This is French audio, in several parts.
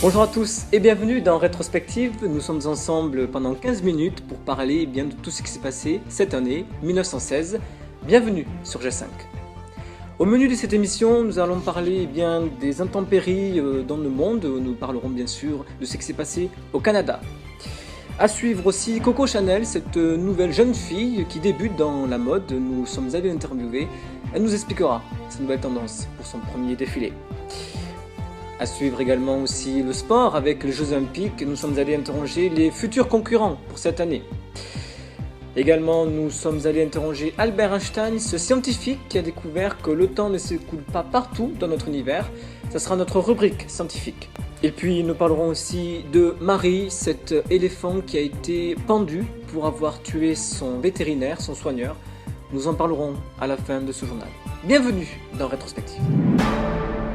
Bonjour à tous et bienvenue dans Rétrospective. Nous sommes ensemble pendant 15 minutes pour parler de tout ce qui s'est passé cette année 1916. Bienvenue sur G5. Au menu de cette émission, nous allons parler des intempéries dans le monde. Nous parlerons bien sûr de ce qui s'est passé au Canada. À suivre aussi Coco Chanel, cette nouvelle jeune fille qui débute dans la mode. Nous sommes allés l'interviewer. Elle nous expliquera sa nouvelle tendance pour son premier défilé. À suivre également aussi le sport avec les Jeux Olympiques. Nous sommes allés interroger les futurs concurrents pour cette année. Également, nous sommes allés interroger Albert Einstein, ce scientifique qui a découvert que le temps ne s'écoule pas partout dans notre univers. Ça sera notre rubrique scientifique. Et puis, nous parlerons aussi de Marie, cet éléphant qui a été pendu pour avoir tué son vétérinaire, son soigneur. Nous en parlerons à la fin de ce journal. Bienvenue dans Rétrospective.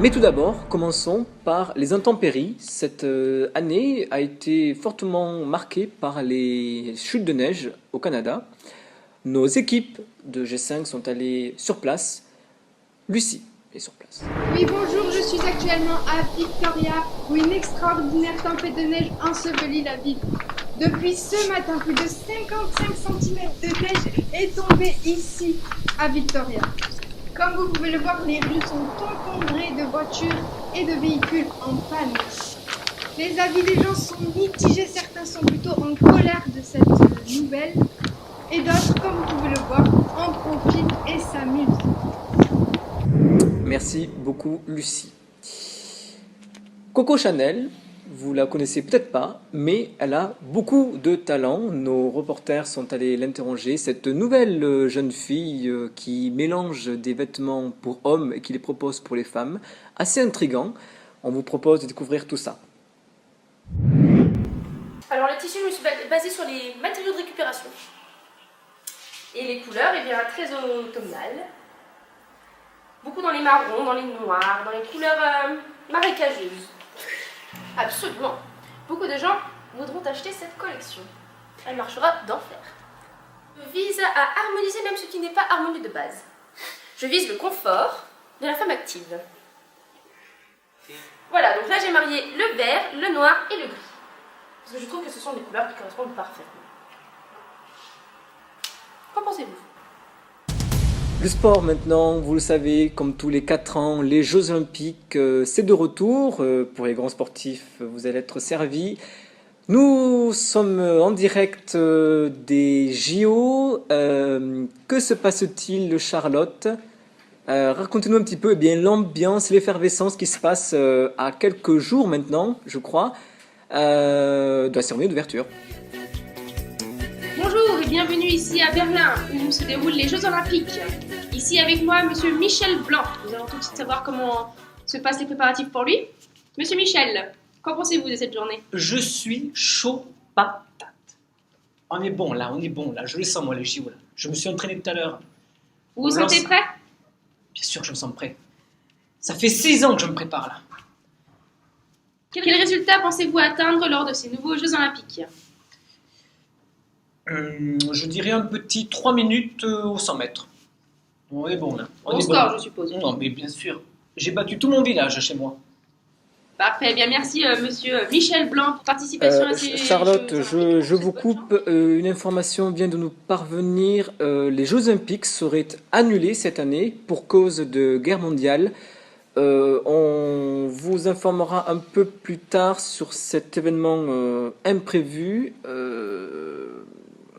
Mais tout d'abord, commençons par les intempéries. Cette année a été fortement marquée par les chutes de neige au Canada. Nos équipes de G5 sont allées sur place. Lucie est sur place. Oui, bonjour, je suis actuellement à Victoria où une extraordinaire tempête de neige ensevelit la ville. Depuis ce matin, plus de 55 cm de neige est tombée ici, à Victoria. Comme vous pouvez le voir, les rues sont encombrées de voitures et de véhicules en panne. Les avis des gens sont mitigés, certains sont plutôt en colère de cette nouvelle, et d'autres, comme vous pouvez le voir, en profitent et s'amusent. Merci beaucoup Lucie. Coco Chanel, vous la connaissez peut-être pas, mais elle a beaucoup de talent. Nos reporters sont allés l'interroger. Cette nouvelle jeune fille qui mélange des vêtements pour hommes et qui les propose pour les femmes. Assez intriguant. On vous propose de découvrir tout ça. Alors le tissu, je me suis basée sur les matériaux de récupération. Et les couleurs, très automnales. Beaucoup dans les marrons, dans les noirs, dans les couleurs marécageuses. Absolument. Beaucoup de gens voudront acheter cette collection. Elle marchera d'enfer. Je vise à harmoniser même ce qui n'est pas harmonieux de base. Je vise le confort de la femme active. Voilà, donc là j'ai marié le vert, le noir et le gris. Parce que je trouve que ce sont des couleurs qui correspondent parfaitement. Qu'en pensez-vous ? Le sport maintenant, vous le savez, comme tous les 4 ans, les Jeux Olympiques, c'est de retour. Pour les grands sportifs, vous allez être servis. Nous sommes en direct des JO. Que se passe-t-il, Charlotte ? Racontez-nous un petit peu l'ambiance, l'effervescence qui se passe à quelques jours maintenant, je crois, de la cérémonie d'ouverture. Bonjour et bienvenue ici à Berlin où se déroulent les Jeux Olympiques. Ici avec moi, Monsieur Michel Blanc. Nous allons tout de suite savoir comment se passent les préparatifs pour lui. Monsieur Michel, qu'en pensez-vous de cette journée ? Je suis chaud patate. On est bon là. Je le sens moi les JO là. Je me suis entraîné tout à l'heure. Vous vous sentez prêt ? Bien sûr que je me sens prêt. Ça fait 6 ans que je me prépare là. Quel résultat pensez-vous atteindre lors de ces nouveaux Jeux Olympiques ? Je dirais un petit 3 minutes au 100 mètres. On est bon là. Bon score, je suppose. Non mais bien sûr. J'ai battu tout mon village chez moi. Parfait, bien merci Monsieur Michel Blanc pour participation à ces Charlotte, Jeux je vous coupe. Une information vient de nous parvenir. Les Jeux Olympiques seraient annulés cette année pour cause de guerre mondiale. On vous informera un peu plus tard sur cet événement imprévu.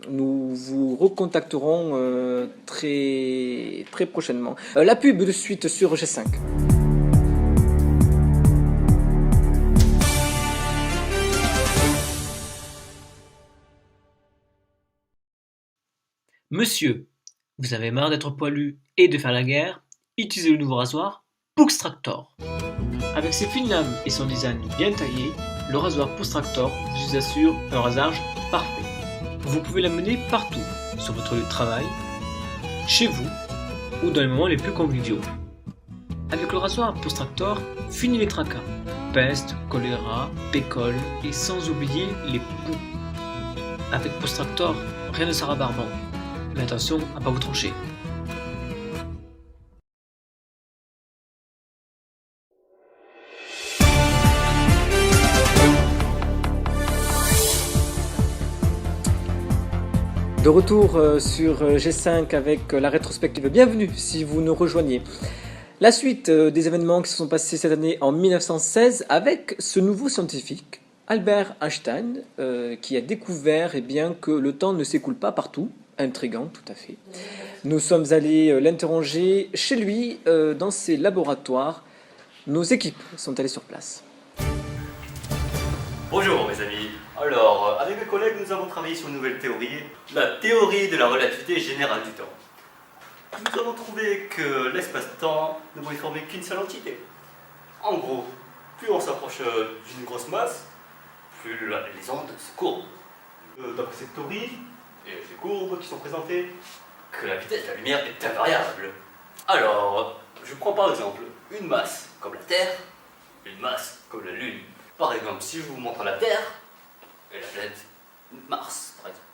Nous vous recontacterons très prochainement. La pub de suite sur G5. Monsieur, vous avez marre d'être poilu et de faire la guerre? Utilisez le nouveau rasoir Pouxtractor. Avec ses fines lames et son design bien taillé, le rasoir Pouxtractor vous assure un rasage parfait. Vous pouvez l'amener partout, sur votre lieu de travail, chez vous ou dans les moments les plus conviviaux. Avec le rasoir Pouxtractor, fini les tracas, peste, choléra, pécole et sans oublier les poux. Avec Pouxtractor, rien ne sera barbant, mais attention à pas vous trancher. retour sur G5 avec la rétrospective. Bienvenue si vous nous rejoignez. La suite des événements qui se sont passés cette année en 1916 avec ce nouveau scientifique, Albert Einstein, qui a découvert que le temps ne s'écoule pas partout. Intriguant, tout à fait. Nous sommes allés l'interroger chez lui, dans ses laboratoires. Nos équipes sont allées sur place. Bonjour mes amis. Alors, avec mes collègues, nous avons travaillé sur une nouvelle théorie, la théorie de la relativité générale du temps. Nous avons trouvé que l'espace-temps ne pouvait former qu'une seule entité. En gros, plus on s'approche d'une grosse masse, plus les ondes se courbent. D'après cette théorie, et les courbes qui sont présentées, que la vitesse de la lumière est invariable. Alors, je prends par exemple une masse comme la Terre, une masse comme la Lune. Par exemple, si je vous montre la Terre et la planète Mars, par exemple,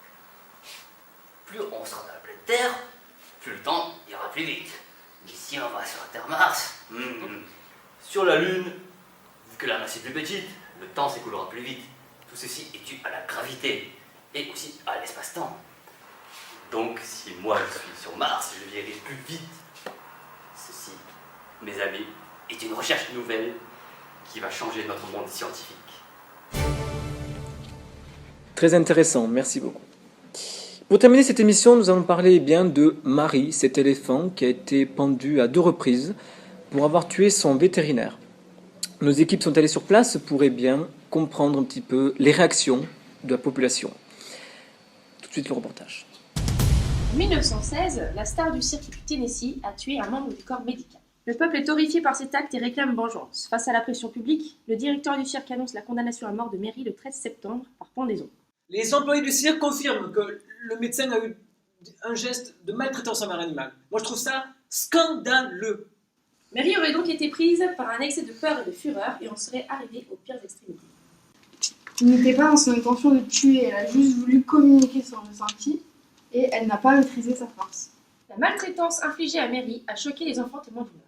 plus on sera dans la planète Terre, plus le temps ira plus vite. Mais si on va sur la Terre Mars, sur la Lune, vu que la masse est plus petite, le temps s'écoulera plus vite. Tout ceci est dû à la gravité et aussi à l'espace-temps. Donc, si moi je suis sur Mars, je viendrai plus vite. Ceci, mes amis, est une recherche nouvelle qui va changer notre monde scientifique. Très intéressant, merci beaucoup. Pour terminer cette émission, nous allons parler de Marie, cet éléphant qui a été pendu à 2 reprises pour avoir tué son vétérinaire. Nos équipes sont allées sur place pour comprendre un petit peu les réactions de la population. Tout de suite le reportage. En 1916, la star du cirque du Tennessee a tué un membre du corps médical. Le peuple est horrifié par cet acte et réclame vengeance. Face à la pression publique, le directeur du cirque annonce la condamnation à mort de Mary le 13 septembre par pendaison. Les employés du cirque confirment que le médecin a eu un geste de maltraitance envers l'animal. Moi, je trouve ça scandaleux. Mary aurait donc été prise par un excès de peur et de fureur et en serait arrivée aux pires extrémités. Il n'était pas dans son intention de tuer, elle a juste voulu communiquer son ressenti et elle n'a pas maîtrisé sa force. La maltraitance infligée à Mary a choqué les enfants témoins du meurtre.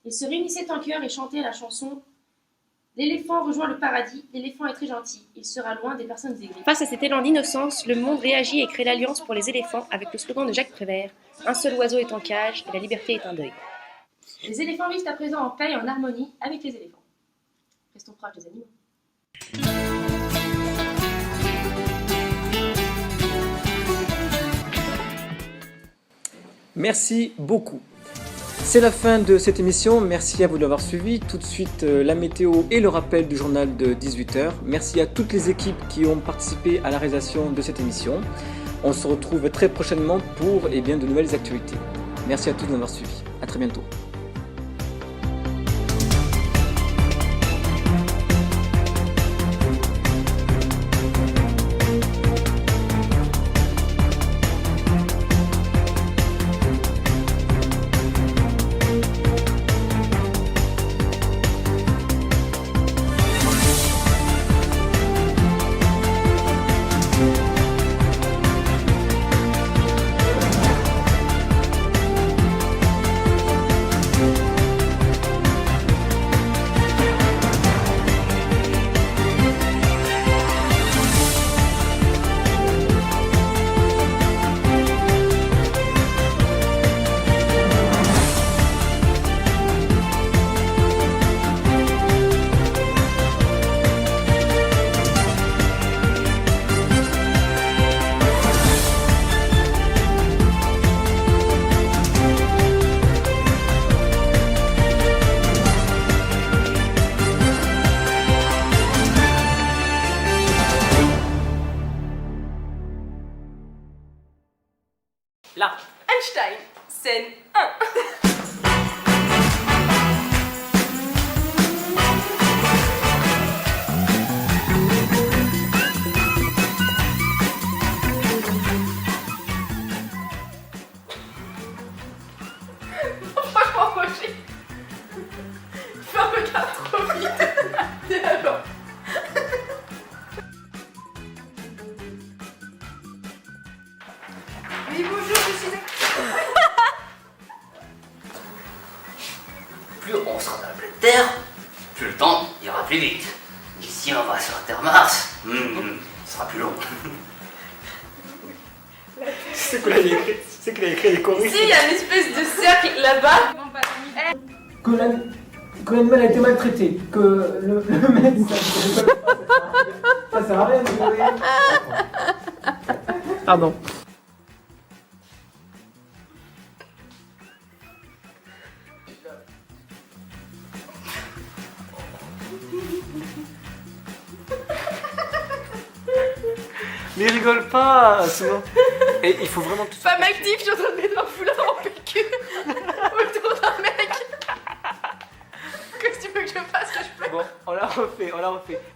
Ils se réunissaient en chœur et chantaient la chanson « L'éléphant rejoint le paradis, l'éléphant est très gentil, il sera loin des personnes aigries ». Face à cet élan d'innocence, le monde réagit et crée l'Alliance pour les éléphants avec le slogan de Jacques Prévert « Un seul oiseau est en cage et la liberté est un deuil ». Les éléphants vivent à présent en paix et en harmonie avec les éléphants. Restons proches des animaux. Merci beaucoup. C'est la fin de cette émission, merci à vous de l'avoir suivi. Tout de suite la météo et le rappel du journal de 18h. Merci à toutes les équipes qui ont participé à la réalisation de cette émission. On se retrouve très prochainement pour de nouvelles actualités. Merci à tous de m'avoir suivi. À très bientôt. Là, Einstein, scène 1. Franchement, Roger, tu fais un regard trop vite. Et alors? Oui, bonjour, je suis... Plus on sera dans la planète Terre, plus le temps ira plus vite. Et si on va sur la Terre Mars, Ce sera plus long. C'est qu'il a écrit les choristes. Ici, il y a une espèce de cercle là-bas. Que l'animal a été maltraité, que le médecin... Ça sert à rien de jouer. Pardon. Mais rigole pas, sinon. Et il faut vraiment que tu sois Femme active, je suis en train de mettre un foulard en PQ autour d'un mec. Qu'est-ce que tu veux que je fasse, que je peux? Bon, on la refait.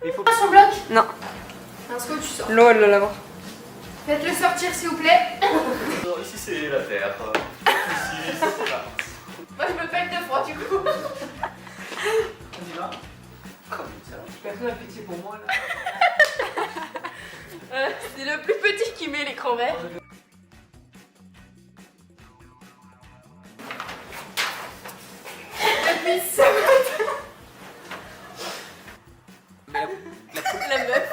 Mais il faut Pas son bloc? Non. Un scotch, tu sors. Lol, là-bas. Faites-le sortir, s'il vous plaît. Alors, ici, c'est la terre. Ici, c'est Mars. Moi, je me pèle de froid, du coup. On y va. Comme ça. Personne n'a pitié pour moi là. C'est le plus petit qui met l'écran vert. Depuis ce matin. La meuf.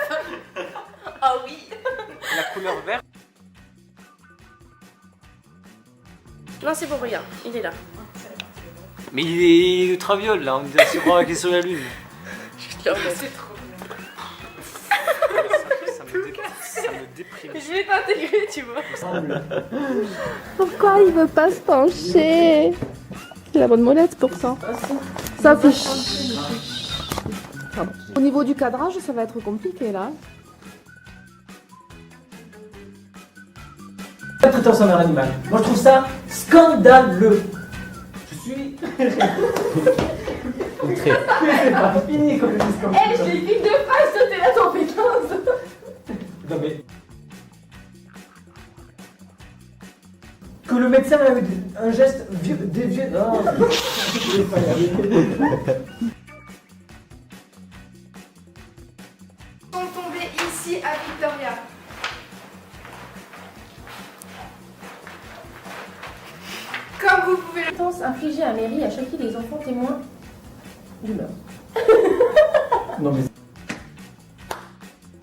Ah oui. La couleur verte. Non, c'est bon, regarde, il est là. Mais il est ultraviole là, on dirait qu'il croit qu'il est sur la lune. C'est trop. Ça me déprime. Je vais t'intégrer, tu vois. Pourquoi il veut pas se pencher? C'est la bonne molette pour ça. Ça fait Pardon. Au niveau du cadrage, ça va être compliqué là. Pas traiter sa mère animale. Moi je trouve ça scandaleux. Je suis. C'est pas fini comme discours. Eh, je l'ai pique de face, toi t'es là, t'en fais 15. Non mais. Que le médecin avait un geste dévié. Oh. Je vais pas y arriver. Sont tombés ici à Victoria. Comme vous pouvez le Sentence infligée à Mary à choquer les enfants témoins du meurtre. Non mais.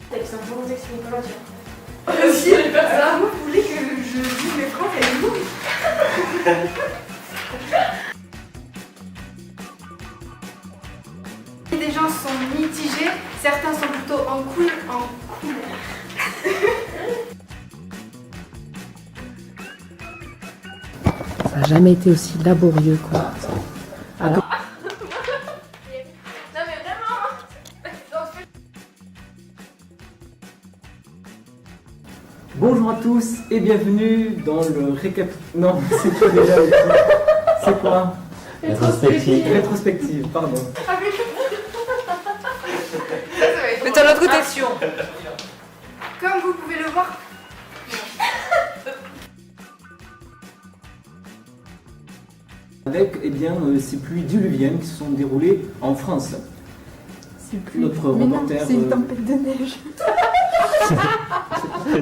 Texte, un bon texte, une convention. Si elle fait ça, vous voulez que je dise mes phrases avec vous? Des gens sont mitigés, certains sont plutôt en couleur. Ça n'a jamais été aussi laborieux, quoi. Non mais vraiment. Bonjour à tous et bienvenue dans le récap. Non, c'est quoi déjà? C'est quoi? Rétrospective, pardon. Mais de l'autre côté. Comme vous pouvez le voir, Avec ces pluies diluviennes qui se sont déroulées en France. Notre reporter. c'est une tempête de neige.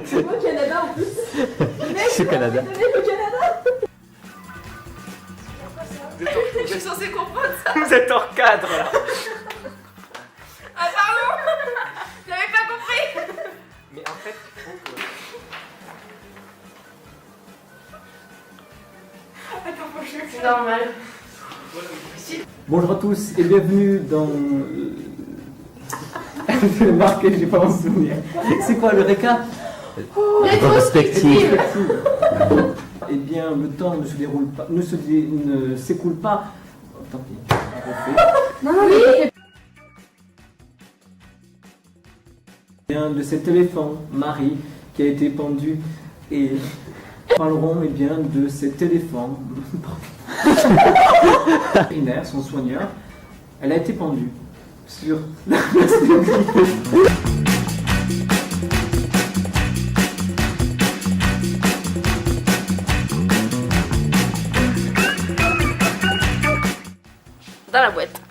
C'est au Canada en plus. C'est Canada. Je suis censée comprendre ça. Vous êtes hors cadre là. Ah pardon. J'avais pas compris. Mais en fait, il faut que. C'est normal. Bonjour à tous et bienvenue dans. Je l'ai marqué, j'ai pas mon souvenir. C'est quoi le récap? Rétrospective. Eh bien, le temps ne se déroule pas, ne s'écoule pas. Oh, tant pis. On refait. Oui. Bien de cet éléphant, Marie, qui a été pendu et parlerons de cet éléphant. Vétérinaire, son soigneur, elle a été pendue sur la place publique. Dans la boîte.